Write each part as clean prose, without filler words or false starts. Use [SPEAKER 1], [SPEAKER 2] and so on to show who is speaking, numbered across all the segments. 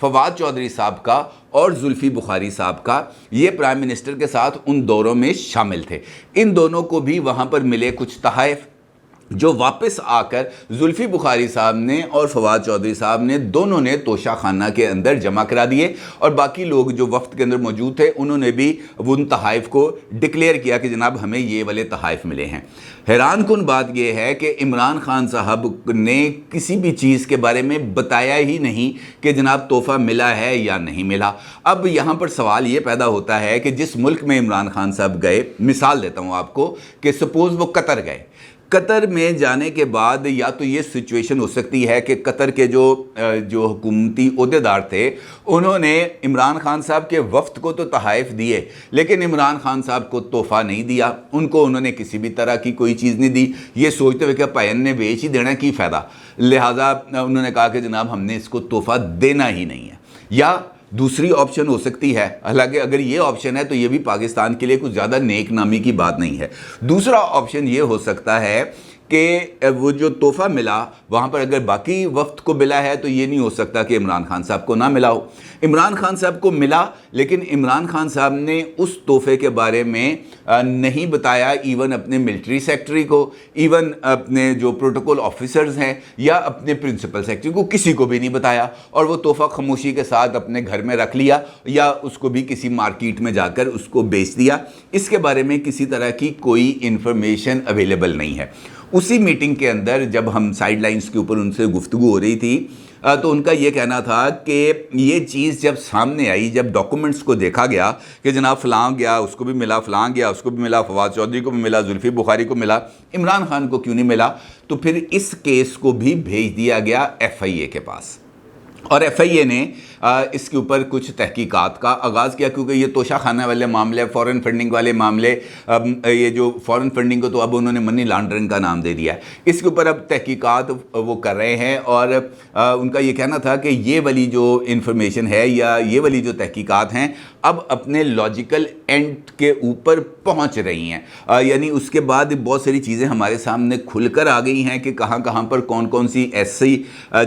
[SPEAKER 1] فواد چودھری صاحب کا اور زلفی بخاری صاحب کا، یہ پرائم منسٹر کے ساتھ ان دوروں میں شامل تھے۔ ان دونوں کو بھی وہاں پر ملے کچھ تحائف، جو واپس آ کر زلفی بخاری صاحب نے اور فواد چودھری صاحب نے دونوں نے توشہ خانہ کے اندر جمع کرا دیے، اور باقی لوگ جو وفد کے اندر موجود تھے انہوں نے بھی ان تحائف کو ڈکلیئر کیا کہ جناب ہمیں یہ والے تحائف ملے ہیں۔ حیران کن بات یہ ہے کہ عمران خان صاحب نے کسی بھی چیز کے بارے میں بتایا ہی نہیں کہ جناب تحفہ ملا ہے یا نہیں ملا۔ اب یہاں پر سوال یہ پیدا ہوتا ہے کہ جس ملک میں عمران خان صاحب گئے، مثال دیتا ہوں آپ کو کہ سپوز وہ قطر گئے، قطر میں جانے کے بعد یا تو یہ سچویشن ہو سکتی ہے کہ قطر کے جو حکومتی عہدیدار تھے انہوں نے عمران خان صاحب کے وفد کو تو تحائف دیے، لیکن عمران خان صاحب کو تحفہ نہیں دیا، انہوں نے کسی بھی طرح کی کوئی چیز نہیں دی، یہ سوچتے ہوئے کہ پائن نے بیچ ہی دینا کی فائدہ، لہٰذا انہوں نے کہا کہ جناب ہم نے اس کو تحفہ دینا ہی نہیں ہے۔ یا دوسری آپشن ہو سکتی ہے، حالانکہ اگر یہ آپشن ہے تو یہ بھی پاکستان کے لیے کچھ زیادہ نیک نامی کی بات نہیں ہے۔ دوسرا آپشن یہ ہو سکتا ہے کہ وہ جو تحفہ ملا وہاں پر اگر باقی وفد کو ملا ہے تو یہ نہیں ہو سکتا کہ عمران خان صاحب کو نہ ملا ہو۔ عمران خان صاحب کو ملا، لیکن عمران خان صاحب نے اس تحفے کے بارے میں نہیں بتایا، ایون اپنے ملٹری سیکٹری کو، ایون اپنے جو پروٹوکول آفیسرز ہیں یا اپنے پرنسپل سیکٹری کو، کسی کو بھی نہیں بتایا، اور وہ تحفہ خاموشی کے ساتھ اپنے گھر میں رکھ لیا یا اس کو بھی کسی مارکیٹ میں جا کر اس کو بیچ دیا۔ اس کے بارے میں کسی طرح کی کوئی انفارمیشن اویلیبل نہیں ہے۔ اسی میٹنگ کے اندر جب ہم سائیڈ لائنز کے اوپر ان سے گفتگو ہو رہی تھی تو ان کا یہ کہنا تھا کہ یہ چیز جب سامنے آئی، جب ڈاکومنٹس کو دیکھا گیا کہ جناب فلاں گیا اس کو بھی ملا، فلاں گیا اس کو بھی ملا، فواد چودھری کو بھی ملا، زلفی بخاری کو ملا، عمران خان کو کیوں نہیں ملا، تو پھر اس کیس کو بھی بھیج دیا گیا ایف آئی اے کے پاس، اور ایف آئی اے نے اس کے اوپر کچھ تحقیقات کا آغاز کیا، کیونکہ یہ توشہ خانہ والے معاملے، فورن فنڈنگ والے معاملے، یہ جو فورن فنڈنگ کو تو اب انہوں نے منی لانڈرنگ کا نام دے دیا ہے، اس کے اوپر اب تحقیقات وہ کر رہے ہیں، اور ان کا یہ کہنا تھا کہ یہ والی جو انفارمیشن ہے یا یہ والی جو تحقیقات ہیں اب اپنے لاجیکل اینڈ کے اوپر پہنچ رہی ہیں، یعنی اس کے بعد بہت ساری چیزیں ہمارے سامنے کھل کر آ گئی ہیں کہ کہاں کہاں پر کون کون سی ایسی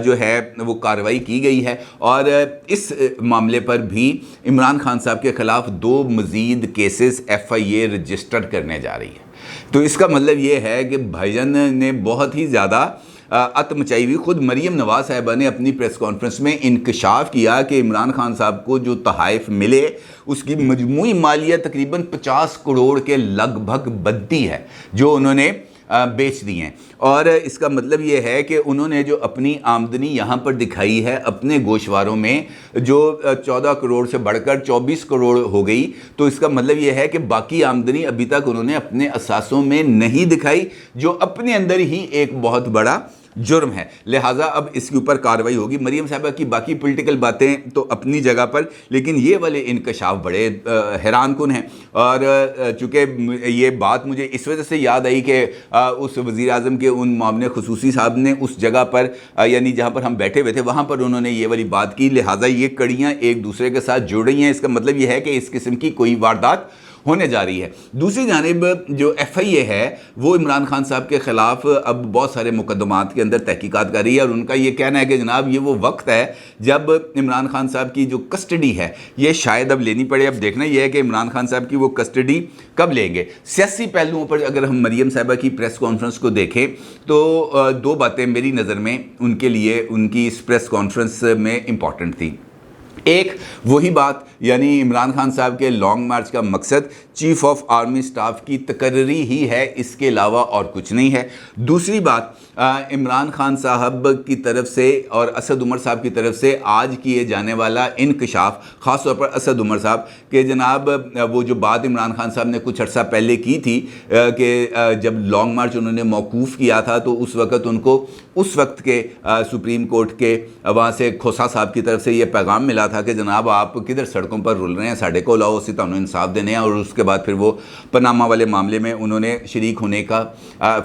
[SPEAKER 1] جو ہے وہ کارروائی کی گئی ہے، اور اس معاملے پر بھی عمران خان صاحب کے خلاف 2 مزید کیسز ایف آئی اے رجسٹر کرنے جا رہی ہے۔ تو اس کا مطلب یہ ہے کہ بھائی جان نے بہت ہی زیادہ ات مچائی ہوئی۔ خود مریم نواز صاحبہ نے اپنی پریس کانفرنس میں انکشاف کیا کہ عمران خان صاحب کو جو تحائف ملے اس کی مجموعی مالیہ تقریباً 50 کروڑ کے لگ بھگ بنتی ہے جو انہوں نے بیچ دی ہیں، اور اس کا مطلب یہ ہے کہ انہوں نے جو اپنی آمدنی یہاں پر دکھائی ہے اپنے گوشواروں میں جو 14 کروڑ سے بڑھ کر 24 کروڑ ہو گئی، تو اس کا مطلب یہ ہے کہ باقی آمدنی ابھی تک انہوں نے اپنے اثاثوں میں نہیں دکھائی، جو اپنے اندر ہی ایک بہت بڑا جرم ہے، لہٰذا اب اس کے اوپر کارروائی ہوگی۔ مریم صاحبہ کی باقی پولیٹیکل باتیں تو اپنی جگہ پر، لیکن یہ والے انکشاف بڑے حیران کن ہیں، اور چونکہ یہ بات مجھے اس وجہ سے یاد آئی کہ اس وزیر اعظم کے ان معاون خصوصی صاحب نے اس جگہ پر یعنی جہاں پر ہم بیٹھے ہوئے تھے وہاں پر انہوں نے یہ والی بات کی، لہٰذا یہ کڑیاں ایک دوسرے کے ساتھ جڑ رہی ہیں۔ اس کا مطلب یہ ہے کہ اس قسم کی کوئی واردات ہونے جا رہی ہے۔ دوسری جانب جو ایف آئی اے ہے وہ عمران خان صاحب کے خلاف اب بہت سارے مقدمات کے اندر تحقیقات کر رہی ہے، اور ان کا یہ کہنا ہے کہ جناب یہ وہ وقت ہے جب عمران خان صاحب کی جو کسٹڈی ہے یہ شاید اب لینی پڑے۔ اب دیکھنا یہ ہے کہ عمران خان صاحب کی وہ کسٹڈی کب لیں گے۔ سیاسی پہلوؤں پر اگر ہم مریم صاحبہ کی پریس کانفرنس کو دیکھیں تو 2 باتیں میری نظر میں ان کے لیے ان کی اس پریس کانفرنس میں امپورٹنٹ تھی۔ ایک وہی بات یعنی عمران خان صاحب کے لانگ مارچ کا مقصد چیف آف آرمی سٹاف کی تقرری ہی ہے، اس کے علاوہ اور کچھ نہیں ہے۔ دوسری بات عمران خان صاحب کی طرف سے اور اسد عمر صاحب کی طرف سے آج کیے جانے والا انکشاف، خاص طور پر اسد عمر صاحب کہ جناب وہ جو بات عمران خان صاحب نے کچھ عرصہ پہلے کی تھی کہ جب لانگ مارچ انہوں نے موقوف کیا تھا تو اس وقت ان کو اس وقت کے سپریم کورٹ کے وہاں سے کھوسا صاحب کی طرف سے یہ پیغام ملا ملا تھا کہ جناب آپ کدھر سڑکوں پر رول رہے ہیں, ساڑھے کو لاؤ اسی تمہیں انصاف دینے ہیں. اور اس کے بعد پھر وہ پاناما والے معاملے میں انہوں نے شریک ہونے کا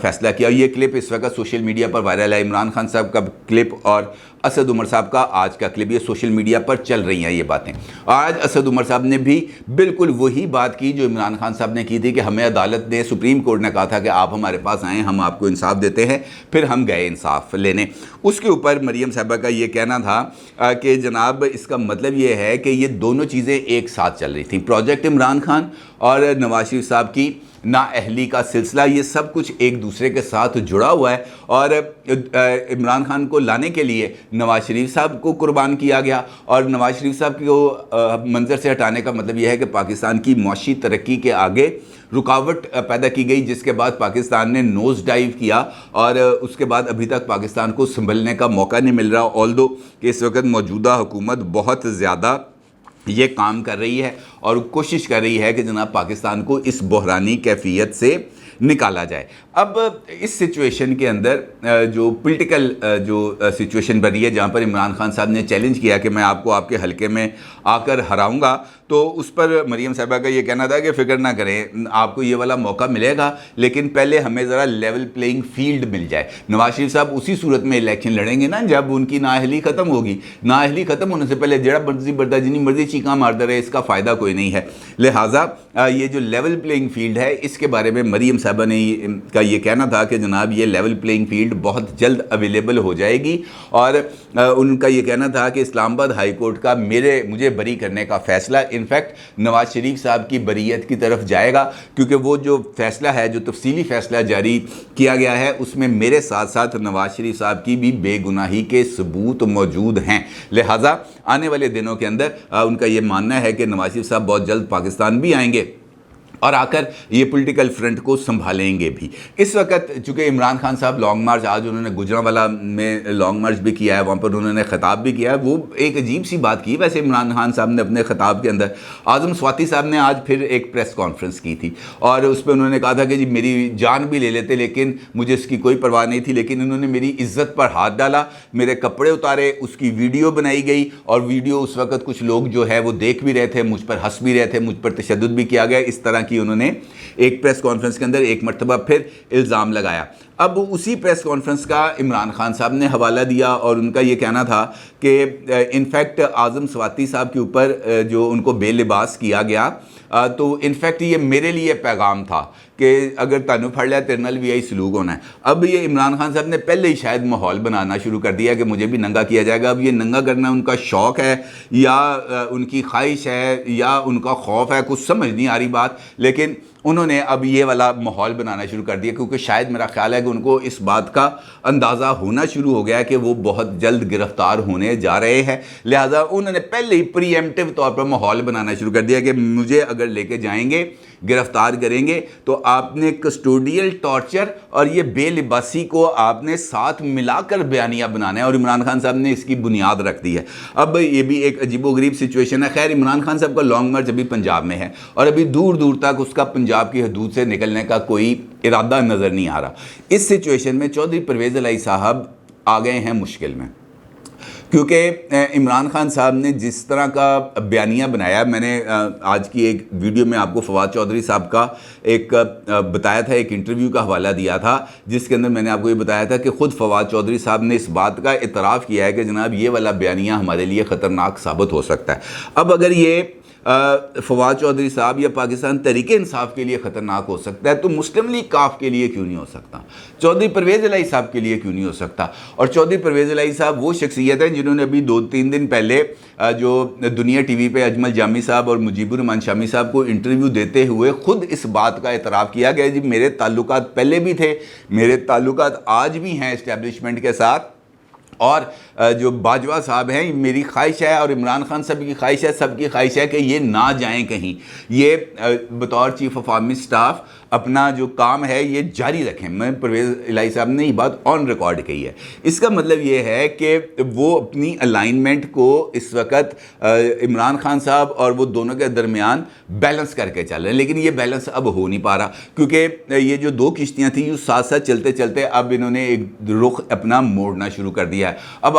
[SPEAKER 1] فیصلہ کیا. یہ کلپ اس وقت سوشل میڈیا پر وائرل ہے, عمران خان صاحب کا کلپ اور اسد عمر صاحب کا آج کا کلپ. یہ سوشل میڈیا پر چل رہی ہیں یہ باتیں. آج اسد عمر صاحب نے بھی بالکل وہی بات کی جو عمران خان صاحب نے کی تھی کہ ہمیں عدالت نے, سپریم کورٹ نے کہا تھا کہ آپ ہمارے پاس آئیں, ہم آپ کو انصاف دیتے ہیں. پھر ہم گئے انصاف لینے. اس کے اوپر مریم صاحبہ کا یہ کہنا تھا کہ جناب اس کا مطلب یہ ہے کہ یہ دونوں چیزیں ایک ساتھ چل رہی تھیں, پروجیکٹ عمران خان اور نواز شریف صاحب کی نااہلی کا سلسلہ, یہ سب کچھ ایک دوسرے کے ساتھ جڑا ہوا ہے. اور عمران خان کو لانے کے لیے نواز شریف صاحب کو قربان کیا گیا, اور نواز شریف صاحب کو منظر سے ہٹانے کا مطلب یہ ہے کہ پاکستان کی معاشی ترقی کے آگے رکاوٹ پیدا کی گئی, جس کے بعد پاکستان نے نوز ڈائیو کیا, اور اس کے بعد ابھی تک پاکستان کو سنبھلنے کا موقع نہیں مل رہا. آلدو کہ اس وقت موجودہ حکومت بہت زیادہ یہ کام کر رہی ہے اور کوشش کر رہی ہے کہ جناب پاکستان کو اس بحرانی کیفیت سے نکالا جائے. اب اس سچویشن کے اندر جو پولیٹیکل جو سچویشن بنی ہے, جہاں پر عمران خان صاحب نے چیلنج کیا کہ میں آپ کو آپ کے حلقے میں آ کر ہراؤں گا, تو اس پر مریم صاحبہ کا یہ کہنا تھا کہ فکر نہ کریں, آپ کو یہ والا موقع ملے گا, لیکن پہلے ہمیں ذرا لیول پلینگ فیلڈ مل جائے. نواز شریف صاحب اسی صورت میں الیکشن لڑیں گے نا جب ان کی نااہلی ختم ہوگی. نااہلی ختم ہونے سے پہلے جڑا مرضی بردا جنی مرضی چیخاں مارتا رہے, اس کا فائدہ کوئی نہیں ہے. لہٰذا یہ جو لیول پلینگ فیلڈ ہے, اس کے بارے میں مریم صاحبہ نے کا یہ کہنا تھا کہ جناب یہ لیول پلینگ فیلڈ بہت جلد اویلیبل ہو جائے گی. اور ان کا یہ کہنا تھا کہ اسلام آباد ہائی کورٹ کا مجھے بری کرنے کا فیصلہ انفیکٹ نواز شریف صاحب کی بریت کی طرف جائے گا, کیونکہ وہ جو فیصلہ ہے, جو تفصیلی فیصلہ جاری کیا گیا ہے, اس میں میرے ساتھ ساتھ نواز شریف صاحب کی بھی بے گناہی کے ثبوت موجود ہیں. لہٰذا آنے والے دنوں کے اندر ان کا یہ ماننا ہے کہ نواز شریف صاحب بہت جلد پاکستان بھی آئیں گے اور آ کر یہ پولیٹیکل فرنٹ کو سنبھالیں گے بھی. اس وقت چونکہ عمران خان صاحب لانگ مارچ, آج انہوں نے گجرانوالہ میں لانگ مارچ بھی کیا ہے, وہاں پر انہوں نے خطاب بھی کیا ہے. وہ ایک عجیب سی بات کی ویسے عمران خان صاحب نے اپنے خطاب کے اندر. اعظم سواتی صاحب نے آج پھر ایک پریس کانفرنس کی تھی, اور اس پہ انہوں نے کہا تھا کہ جی میری جان بھی لے لیتے لیکن مجھے اس کی کوئی پرواہ نہیں تھی, لیکن انہوں نے میری عزت پر ہاتھ ڈالا, میرے کپڑے اتارے, اس کی ویڈیو بنائی گئی, اور ویڈیو اس وقت کچھ لوگ جو ہے وہ دیکھ بھی رہے تھے, مجھ پر ہنس بھی رہے تھے, مجھ پر تشدد بھی کیا گیا. اس طرح کی انہوں نے ایک پریس کانفرنس کے اندر ایک مرتبہ پھر الزام لگایا. اب اسی پریس کانفرنس کا عمران خان صاحب نے حوالہ دیا, اور ان کا یہ کہنا تھا کہ انفیکٹ اعظم سواتی صاحب کے اوپر جو ان کو بے لباس کیا گیا, تو انفیکٹ یہ میرے لیے پیغام تھا کہ اگر تانوں پھڑ لیا تیرے نال بھی یہی سلوک ہونا ہے. اب یہ عمران خان صاحب نے پہلے ہی شاید ماحول بنانا شروع کر دیا کہ مجھے بھی ننگا کیا جائے گا. اب یہ ننگا کرنا ان کا شوق ہے یا ان کی خواہش ہے یا ان کا خوف ہے, کچھ سمجھ نہیں آ رہی بات, لیکن انہوں نے اب یہ والا ماحول بنانا شروع کر دیا, کیونکہ شاید میرا خیال ہے کہ ان کو اس بات کا اندازہ ہونا شروع ہو گیا کہ وہ بہت جلد گرفتار ہونے جا رہے ہیں. لہٰذا انہوں نے پہلے ہی پری ایمپٹیو طور پر ماحول بنانا شروع کر دیا کہ مجھے اگر لے کے جائیں گے, گرفتار کریں گے, تو آپ نے کسٹوڈیل ٹارچر اور یہ بے لباسی کو آپ نے ساتھ ملا کر بیانیہ بنانا ہے, اور عمران خان صاحب نے اس کی بنیاد رکھ دی ہے. اب یہ بھی ایک عجیب و غریب سچویشن ہے. خیر عمران خان صاحب کا لانگ مارچ ابھی پنجاب میں ہے, اور ابھی دور دور تک اس کا پنجاب کی حدود سے نکلنے کا کوئی ارادہ نظر نہیں آ رہا. اس سچویشن میں چودھری پرویز الہی صاحب آ گئے ہیں مشکل میں, کیونکہ عمران خان صاحب نے جس طرح کا بیانیہ بنایا. میں نے آج کی ایک ویڈیو میں آپ کو فواد چودھری صاحب کا ایک بتایا تھا, ایک انٹرویو کا حوالہ دیا تھا, جس کے اندر میں نے آپ کو یہ بتایا تھا کہ خود فواد چودھری صاحب نے اس بات کا اعتراف کیا ہے کہ جناب یہ والا بیانیہ ہمارے لیے خطرناک ثابت ہو سکتا ہے. اب اگر یہ فواد چودھری صاحب یا پاکستان تحریک انصاف کے لیے خطرناک ہو سکتا ہے, تو مسلم لیگ کاف کے لیے کیوں نہیں ہو سکتا, چودھری پرویز الہی صاحب کے لیے کیوں نہیں ہو سکتا. اور چودھری پرویز الہی صاحب وہ شخصیت ہیں جنہوں نے ابھی 2-3 دن پہلے جو دنیا ٹی وی پہ اجمل جامی صاحب اور مجیب الرحمان شامی صاحب کو انٹرویو دیتے ہوئے خود اس بات کا اعتراف کیا گیا, جی میرے تعلقات پہلے بھی تھے, میرے تعلقات آج بھی ہیں اسٹیبلشمنٹ کے ساتھ, اور جو باجوہ صاحب ہیں میری خواہش ہے اور عمران خان صاحب کی خواہش ہے, سب کی خواہش ہے کہ یہ نہ جائیں کہیں, یہ بطور چیف آف آرمی سٹاف اپنا جو کام ہے یہ جاری رکھیں. میں پرویز الہی صاحب نے یہ بات آن ریکارڈ کہی ہے. اس کا مطلب یہ ہے کہ وہ اپنی الائنمنٹ کو اس وقت عمران خان صاحب اور وہ دونوں کے درمیان بیلنس کر کے چل رہے ہیں, لیکن یہ بیلنس اب ہو نہیں پا رہا, کیونکہ یہ جو 2 کشتیاں تھیں یہ ساتھ ساتھ چلتے چلتے اب انہوں نے ایک رخ اپنا موڑنا شروع کر دیا ہے. اب